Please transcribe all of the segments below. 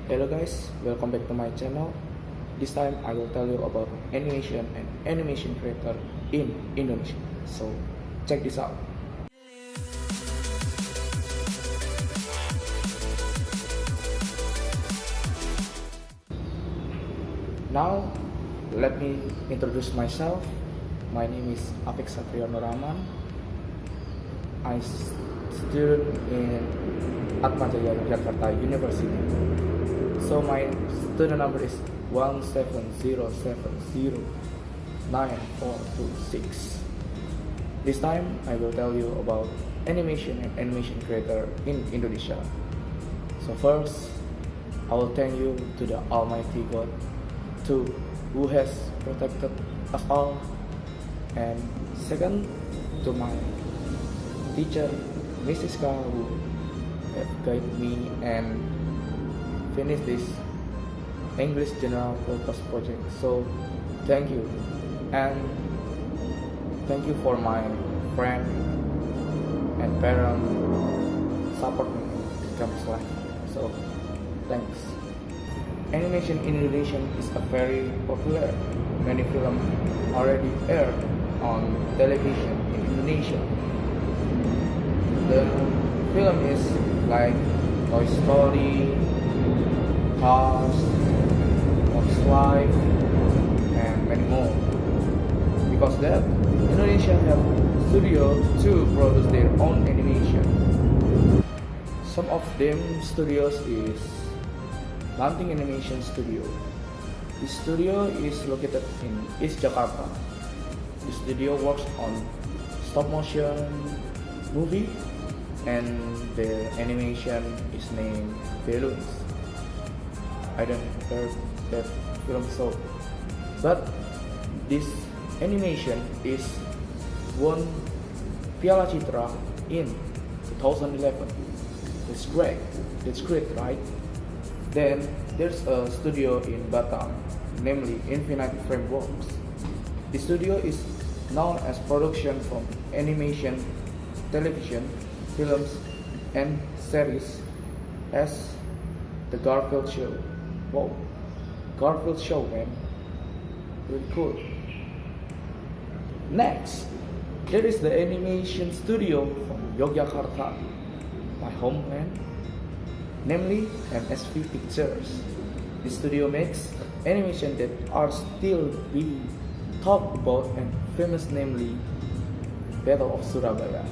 Hello guys, welcome back to my channel. This time I will tell you about animation and animation creator in Indonesia. So check this out. Now let me introduce myself. My name is Afiq Satrio Nurahman. I student in Atmajaya Jakarta University. So my student number is 170709426. This time I will tell you about animation and animation creator in Indonesia. So first, I will thank you to the Almighty God, to who has protected us all, and second, to my teacher, Mrs. Ka, who have guided me and finish this English General Purpose project. So thank you, and thank you for my friend and parent support me in campus life. So thanks. Animation in Indonesia is a very popular. Many films already aired on television in Indonesia. The film is like Toy Story, Cars, What's Life, and many more. Because that, Indonesia have studio to produce their own animation. Some of them studios is Lanting Animation Studio. This studio is located in East Jakarta. The studio works on stop motion movie, and their animation is named Balloons. I don't heard that film so, but this animation is won Piala Citra in 2011. That's great, right? Then there's a studio in Batam, namely Infinite Frameworks. The studio is known as production from animation, television, films, and series as the Garfield Show. Wow, Garfield Show, man, really cool. Next, there is the animation studio from Yogyakarta, my homeland, namely MSV Pictures. The studio makes animation that are still being talked about and famous, namely Battle of Surabaya.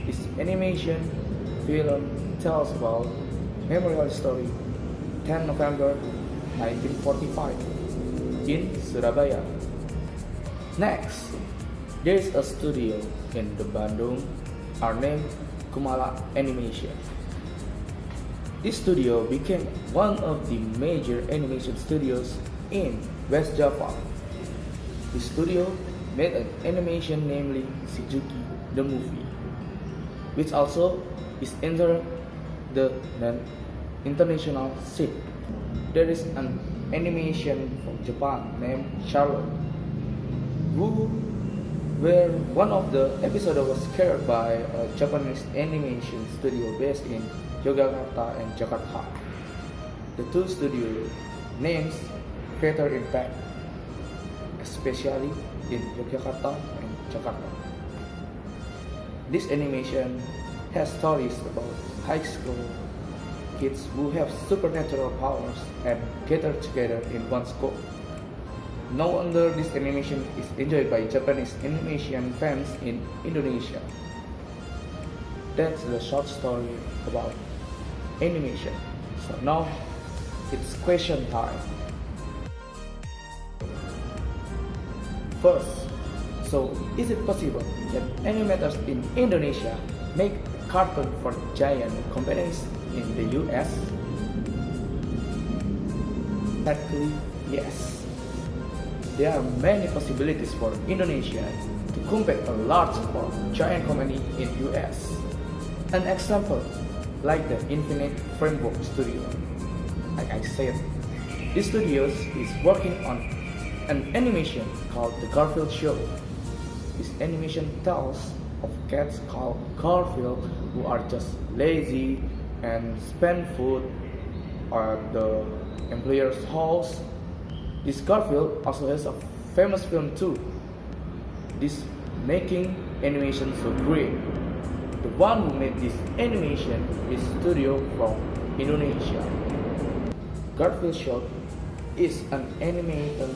This animation film tells about memorial story 10 November 1945 in Surabaya. Next, there is a studio in the Bandung are named Kumala Animation. This studio became one of the major animation studios in West Java. The studio made an animation namely Shizuki the movie, which also is entered the international scene. There is an animation from Japan named Charlotte, where one of the episodes was carried by a Japanese animation studio based in Yogyakarta and Jakarta. The two studio names greater impact, especially in Yogyakarta and Jakarta. This animation has stories about high school kids who have supernatural powers and gather together in one scope. No wonder this animation is enjoyed by Japanese animation fans in Indonesia. That's the short story about animation. So now it's question time. First, so is it possible that animators in Indonesia make cartoon for giant companies in the US? Actually, yes. There are many possibilities for Indonesia to compete a large or giant company in US. An example, like the Infinite Framework Studio. Like I said, this studio is working on an animation called The Garfield Show. This animation tells of cats called Garfield who are just lazy and spend food at the employer's house. This Garfield also has a famous film too. This making animation so great. The one who made this animation is studio from Indonesia. Garfield Short is an animated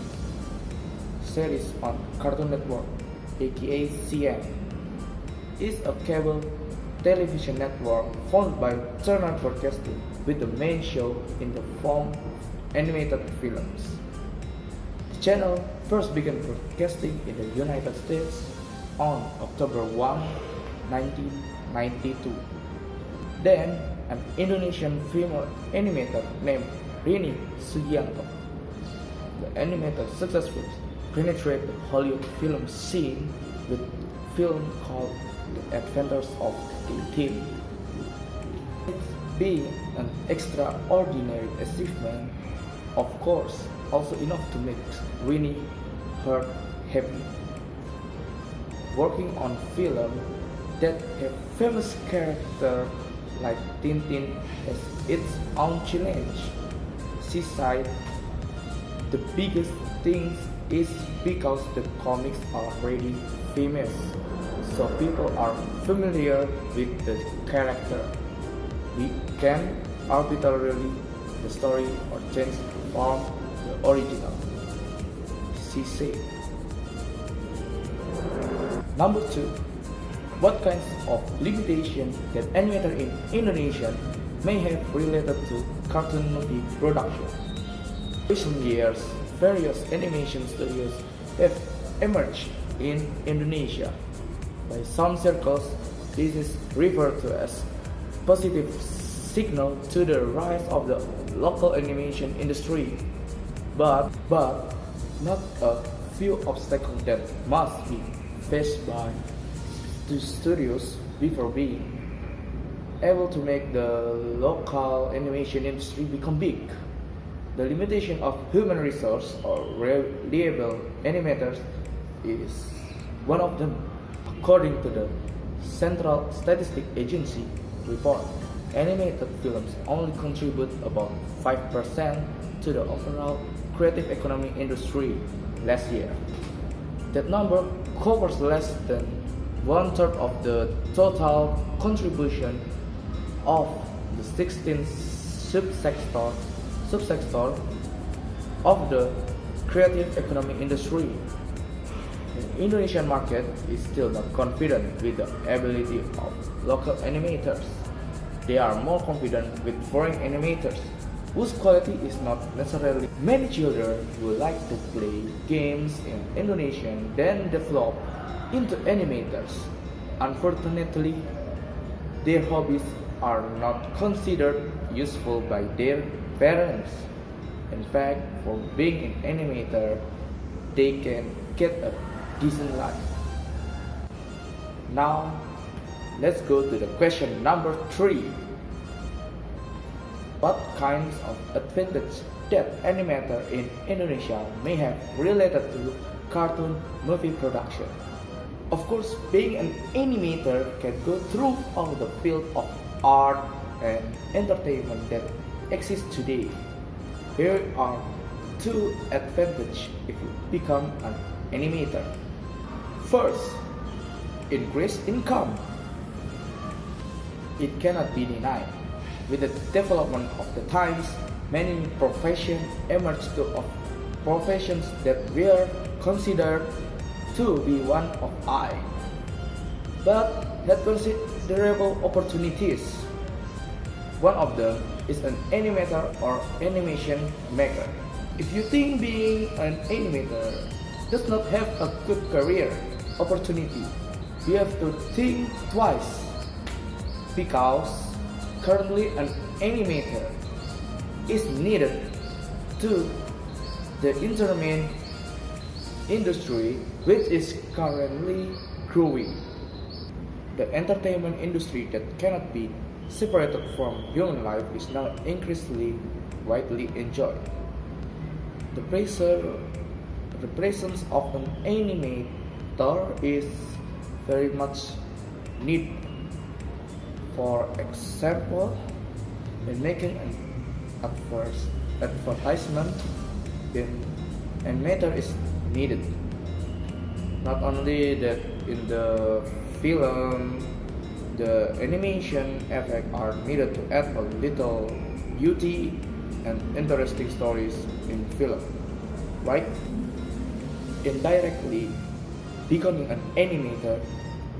series on Cartoon Network, aka CN. It's a cable television network founded by Turner Broadcasting with the main show in the form of animated films. The channel first began broadcasting in the United States on October 1, 1992. Then, an Indonesian female animator named Rini Sugianto, the animator successfully penetrated the Hollywood film scene with a film called The Adventures of Tintin. Being an extraordinary achievement, of course, also enough to make Rini her happy. Working on film that have famous characters like Tintin has its own challenge. She said the biggest thing is because the comics are already famous, so people are familiar with the character. We can arbitrarily the story or change from the original, she said. Number 2. What kinds of limitations that animators in Indonesia may have related to cartoon movie production? In recent years, various animation studios have emerged in Indonesia. By some circles, this is referred to as positive signal to the rise of the local animation industry. But not a few obstacles that must be faced by the studios before being able to make the local animation industry become big. The limitation of human resource or reliable animators is one of them. According to the Central Statistic Agency report, animated films only contribute about 5% to the overall creative economy industry last year. That number covers less than one-third of the total contribution of the 16 subsectors of the creative economy industry. The Indonesian market is still not confident with the ability of local animators. They are more confident with foreign animators, whose quality is not necessarily. Many children who like to play games in Indonesia then develop into animators. Unfortunately, their hobbies are not considered useful by their parents. In fact, for being an animator, they can get a decent life. Now, let's go to the question number 3. What kinds of advantage that animator in Indonesia may have related to cartoon movie production? Of course, being an animator can go through all the field of art and entertainment that exists today. Here are 2 advantages if you become an animator. First, increased income. It cannot be denied. With the development of the times, many professions emerged of professions that were considered to be one of I, but had considerable opportunities. One of them is an animator or animation maker. If you think being an animator does not have a good career opportunity, you have to think twice, because currently an animator is needed to the entertainment industry, which is currently growing. The entertainment industry that cannot be separated from human life is now increasingly widely enjoyed. The presence of an animator is very much needed. For example, when making an advertisement in animator is needed. Not only that, in the film, the animation effects are needed to add a little beauty and interesting stories in film, right? Indirectly, becoming an animator,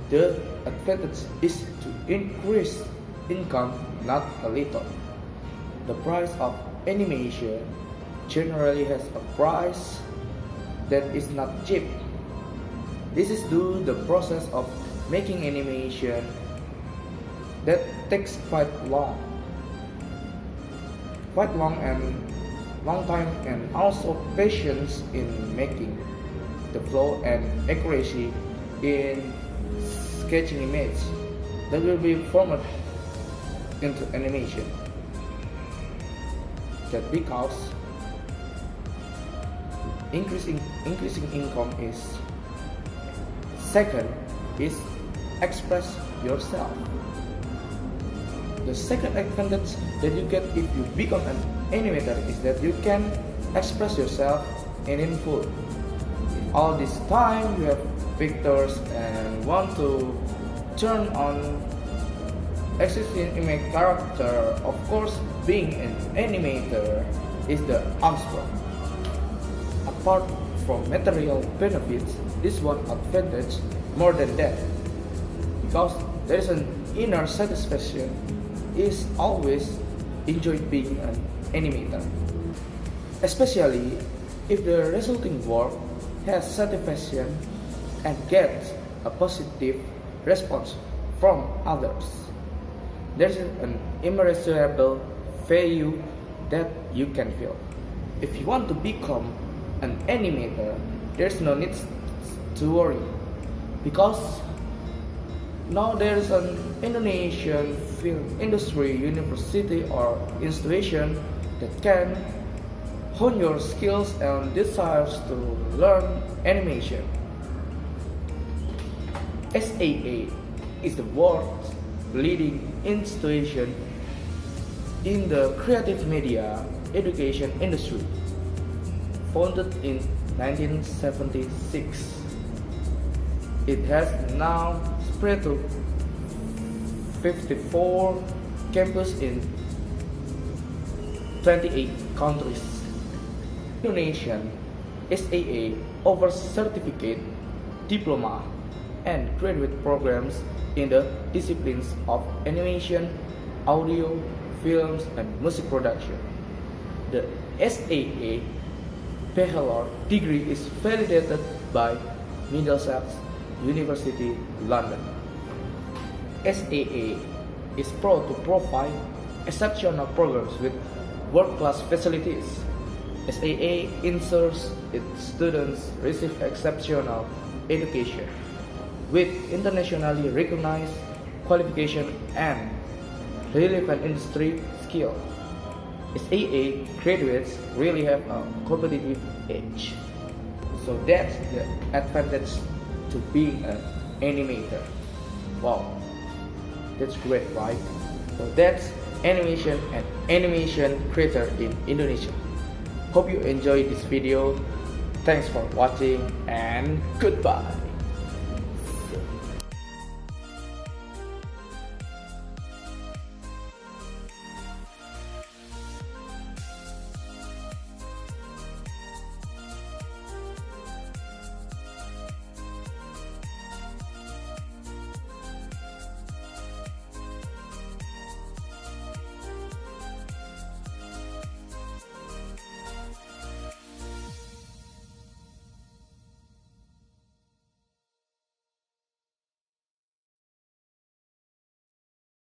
the advantage is to increase income, not a little. The price of animation generally has a price that is not cheap. This is due to the process of making animation that takes quite long and long time, and also patience in making the flow and accuracy in sketching image that will be formed into animation. That because increasing income is second is express yourself. The second advantage that you get if you become an animator is that you can express yourself in full. If all this time you have pictures and want to turn on existing image character, of course being an animator is the answer. Apart from material benefits, this one advantage more than that, because there is an inner satisfaction is always enjoy being an animator, especially if the resulting work has satisfaction and gets a positive response from others. There is an immeasurable value that you can feel. If you want to become an animator, there's no need to worry, because now there is an Indonesian film industry university or institution that can hone your skills and desires to learn animation. SAA is the world's leading institution in the creative media education industry. Founded in 1976, it has now spread to 54 campuses in 28 countries. Indonesian SAA offers certificate, diploma, and graduate programs in the disciplines of animation, audio, films, and music production. The SAA bachelor degree is validated by Middlesex University, London. SAA is proud to provide exceptional programs with world-class facilities. SAA ensures its students receive exceptional education with internationally recognized qualification and relevant industry skill. SAA graduates really have a competitive edge. So that's the advantage to being an animator. Wow, that's great, right? So that's animation and animation creator in Indonesia. Hope you enjoyed this video. Thanks for watching and goodbye.